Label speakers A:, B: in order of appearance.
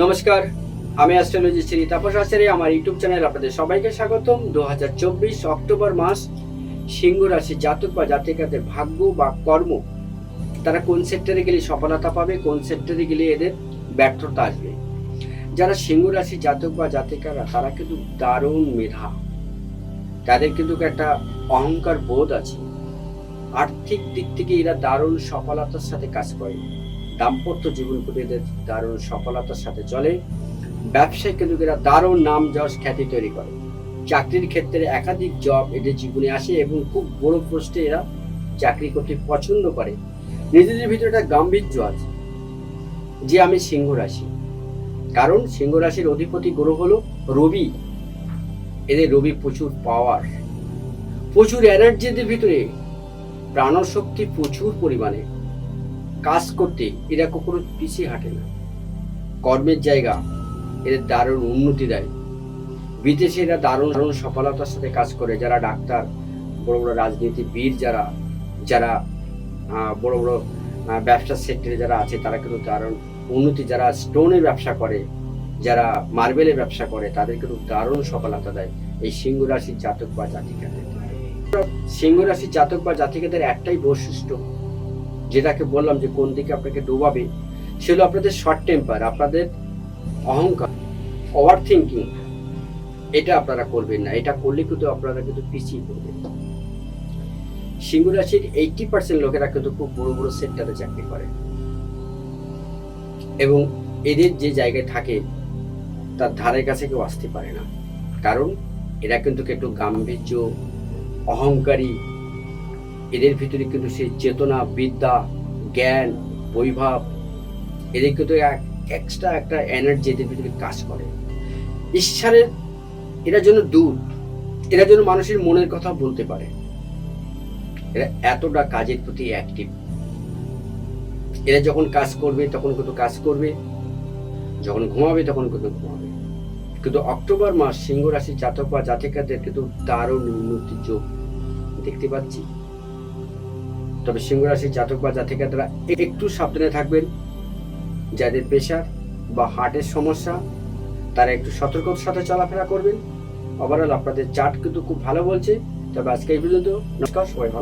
A: নমস্কার, আমি অ্যাস্ট্রোলজিস্ট শ্রী তাপস আচার্য। আমার ইউটিউব চ্যানেল আপনাদের সবাইকে স্বাগতম। 2024 অক্টোবর মাস সিংহ রাশি জাতক বা জাতিকাদের ভাগ্য বা কর্ম, তারা কোন সেক্টরে গেলে সফলতা পাবে, কোন সেক্টরে গেলে এদের ব্যর্থতা আসবে। যারা সিংহ রাশি জাতক বা জাতিকারা, তারা কিন্তু দারুণ মেধা, তাদের কিন্তু একটা অহংকার বোধ আছে। আর্থিক দিক থেকে এরা দারুণ সফলতার সাথে কাজ করে। দাম্পত্য জীবন করে এদের দারুণ সফলতার সাথে চলে। ব্যবসায় কিন্তু এরা দারুণ নাম যশ খ্যাতি তৈরি করে। চাকরির ক্ষেত্রে একাধিক জব এদের জীবনে আসে এবং খুব বড় পোস্টে এরা চাকরি করতে পছন্দ করে। নিজেদের ভিতরে একটা গাম্ভীর্য আছে যে আমি সিংহ রাশি, কারণ সিংহ রাশির অধিপতি গ্রহ হলো রবি। এদের রবি প্রচুর পাওয়ার, প্রচুর এনার্জি এদের ভিতরে, প্রাণশক্তি প্রচুর পরিমাণে। কাজ করতে এরা কখনো পিছিয়ে হাঁটে না। কর্মের জায়গা এদের দারুণ উন্নতি দেয়। বিদেশে এরা দারুণ দারুণ সফলতার সাথে কাজ করে। যারা ডাক্তার, বড় বড় রাজনীতিবিদ, যারা যারা বড় বড় ব্যবসার সেক্টরে যারা আছে, তারা কিন্তু দারুণ উন্নতি। যারা স্টোনের ব্যবসা করে, যারা মার্বেলের ব্যবসা করে, তাদের কিন্তু দারুণ সফলতা দেয় এই সিংহ রাশির জাতক বা জাতিকাদের। সিংহ রাশির জাতক বা জাতিকাদের একটাই বৈশিষ্ট্য, যেটাকে বললাম যে কোন দিকে আপনাকে ডোবাবে, সেগুলো আপনাদের শর্ট টেম্পার, আপনাদের অহংকার, ওভার থিঙ্কিং। এটা আপনারা করবেন না। এটা করলে কিন্তু আপনারা কিন্তু পিছিয়ে পড়বেন। সিংহ রাশির 80% লোকেরা কিন্তু খুব বড় বড় সেক্টরে চাকরি করে এবং এদের যে জায়গায় থাকে তার ধারে কাছে কেউ আসতে পারে না। কারণ এরা কিন্তু একটু গাম্ভীর্য, অহংকারী। এদের ভিতরে কিন্তু সেই চেতনা, বিদ্যা, জ্ঞান, বৈভব, এদের কিন্তু এক্সট্রা একটা এনার্জি এদের ভিতরে কাজ করে। ঈশ্বরের এরা যেন দূর, এরা যেন মানুষের মনের কথা বলতে পারে। এরা এতটা কাজের প্রতি অ্যাক্টিভ। এরা যখন কাজ করবে তখন কিন্তু কাজ করবে, যখন ঘুমাবে তখন কিন্তু ঘুমাবে। কিন্তু অক্টোবর মাস সিংহ রাশির জাতক বা জাতিকাদের কিন্তু দারুণ উন্নতির যোগ দেখতে পাচ্ছি। তবে সিংহ রাশির জাতক বা জাতিকারা একটু সাবধানে থাকবেন। যাদের প্রেশার বা হার্টের সমস্যা, তারা একটু সতর্কতার সাথে চলাফেরা করবেন। ওভারঅল আপনাদের চার্ট কিন্তু খুব ভালো বলছে। তবে আজকে এই পর্যন্ত। নমস্কার, সবাই ভালো।